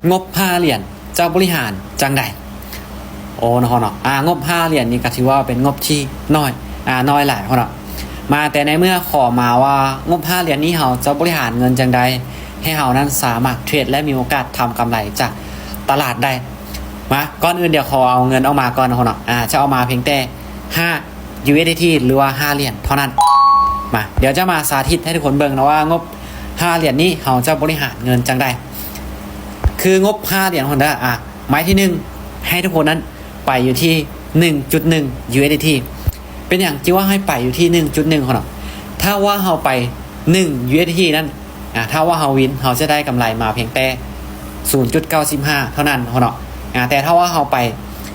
งบ5เหรียญเจ้าบริหารจังใดโอ้เนาะเนาะงบ5เหรียญนี่ก็ถือว่าเป็นงบที่น้อยน้อยหลายเนาะมาแต่ในเมื่อขอมาว่างบ5เหรียญนี้เฮาจะบริหารเงินจังใดให้เฮานั้นสามารถเทรดและมีโอกาสทำกำไรจากตลาดได้มาก่อนอื่นเดี๋ยวขอเอาเงินเอามาก่อนเนาะจะเอามาเพียงแต่5 USDT หรือว่า5เหรียญเท่านั้นมาเดี๋ยวจะมาสาธิตให้ทุกคนเบิ่งนะว่างบ5เหรียญนี้เฮาจะบริหารเงินจังใดคืองบ5เหรียญคนละหมายที่1ให้ทุกคนนั้นไปอยู่ที่ 1.1 USDT เป็นอย่างที่ว่าให้ไปอยู่ที่ 1.1 คนเนาะถ้าว่าเฮาไป1 USDT นั้นถ้าว่าเฮาวินเฮาจะได้กำไรมาเพียงแต่ 0.95 เท่านั้นคนเนาะแต่ถ้าว่าเฮาไป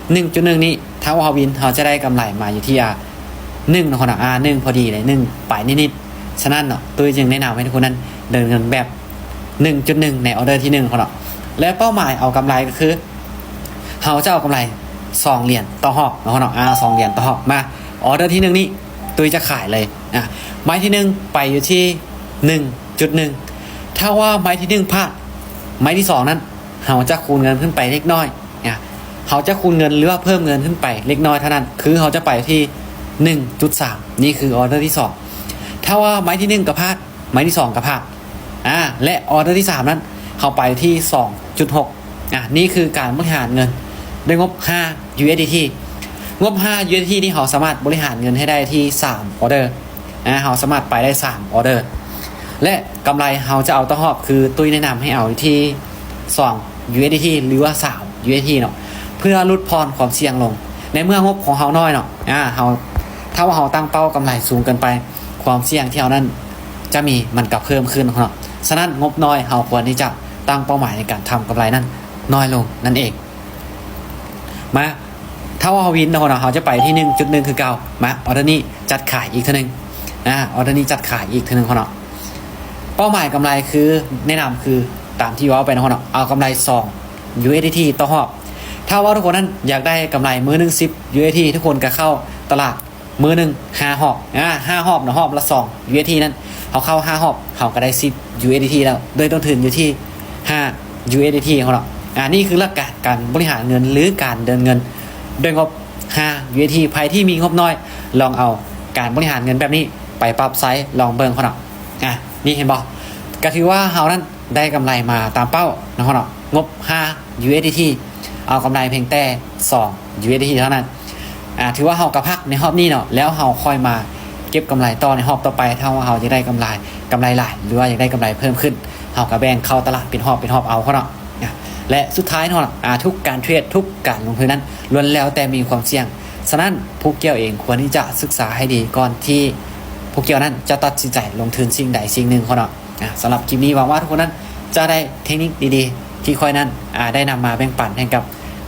1.1 นี้ถ้าว่าเฮาวินเฮาจะได้กำไรมาอยู่ที่1นะคนเนาะ1พอดีเลย1ไปนิดๆฉะนั้นเนาะตัวจึงแนะนำให้ทุกคนนั้นเดินเงินแบบ 1.1 ในออเดอร์ที่1คนเนาะและเป้าหมายเอากำไรก็คือเฮาจะเอากำไร2เหรียญต่อหอกเนาะ2เหรียญต่อหอกมาออเดอร์ที่1นี้ตุ้ยจะขายเลยไม้ที่1ไปอยู่ที่ 1.1 ถ้าว่าไม้ที่1พลาดไม้ที่2นั้นเฮาจะคูณเงินขึ้นไปเล็กน้อยเฮาจะคูณเงินหรือว่าเพิ่มเงินขึ้นไปเล็กน้อยเท่านั้นคือเฮาจะไปที่ 1.3 นี่คือออเดอร์ที่2ถ้าว่าไม้ที่1ก็พลาดไม้ที่2ก็พลาดและออเดอร์ที่3นั้นเฮาไปที่ 2.6 นี่คือการบริหารเงินด้วยงบ5 USDT งบ5 USDT นี่เขาสามารถบริหารเงินให้ได้ที่3ออเดอร์เขาสามารถไปได้3ออเดอร์และกำไรเขาจะเอาต่อหอบคือตุ้ยแนะนำให้เอาที่2 USDT หรือว่า3 USDT เนาะเพื่อลดพรความเสี่ยงลงในเมื่องบของเขาน้อยเนาะเขาถ้าว่าเขาตั้งเป้ากำไรสูงเกินไปความเสี่ยงที่เขานั้นจะมีมันกับเพิ่มขึ้นเนาะฉะนั้นงบน้อยเขาควรที่จะตั้งเป้าหมายในการทำกำไรนั้นน้อยลงนั่นเองมาถ้าว่าวินเราจะไปที่ 1.1 คือเก่ามาออเดอร์นี้จัดขายอีกเท่านึงออเดอร์นี้จัดขายอีกเท่านึงเนาะเป้าหมายกำไรคือแนะนำคือตามที่ว่าไปเนาะเอากำไร2 USDT ต่อหอบถ้าว่าทุกคนนั้นอยากได้กำไรมื้อนึง10 USDT ทุกคนก็เข้าตลาดมื้อนึง5หอบ5หอบเนาะหอบละ2 USDT นั้นเขาเข้า5หอบเขาก็ได้10 USDT แล้วโดยต้นทุนอยู่ที่5 USDT ของเรานี่คือหลักการบริหารเงินหรือการเดินเงินด้วยงบ5 USDT ใครที่มีงบน้อยลองเอาการบริหารเงินแบบนี้ไปปรับไซส์ลองเบิ่งเขาเนาะนี่เห็นบ่ก็ถือว่าเฮานั้นได้กำไรมาตามเป้าเนาะงบ5 USDT เอากำไรเพียงแต่2 USDT เท่านั้นถือว่าเฮากระพักในรอบนี้เนาะแล้วเฮาค่อยมาเก็บกำไรต่อในรอบต่อไปถ้าว่าเฮาจะได้กำไรหลายหรือว่าอยากได้กำไรเพิ่มขึ้นเฮาก็แบ่งเข้าตลาดเป็นรอบเอาเขาเนาะและสุดท้ายเนาะทุกการเทรดทุกการลงทุนนั้นล้วนแล้วแต่มีความเสี่ยงฉะนั้นผู้เกี่ยวเองควรที่จะศึกษาให้ดีก่อนที่ผู้เกี่ยวนั้นจะตัดสินใจลงทุนสิ่งใดสิ่งหนึ่งเขาเนาะสำหรับคลิปนี้หวังว่าทุกคนนั้นจะได้เทคนิคดีๆที่ค่อยนั้นได้นำมาแบ่งปันให้กับ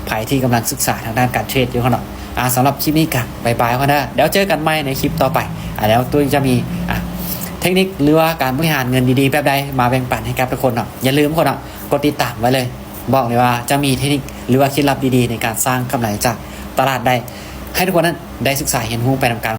ใครที่กำลังศึกษาทางด้านการเทรดอยู่เขาเนาะสำหรับคลิปนี้กันบายๆเขานะเดี๋ยวเจอกันใหม่ในคลิปต่อไปแล้วตัวจะมีเทคนิคหรือว่าการบริหารเงินดีๆแบบใดมาแบ่งปันให้กับทุกคนเนาะอย่าลืมคนเนาะกดติดตามไว้เลยบอกเลยว่าจะมีเทคนิคหรือว่าเคล็ดลับดีๆในการสร้างกำไรจากตลาดได้ให้ทุกคนนั้นได้ศึกษาเห็นรู้ไปนำกัน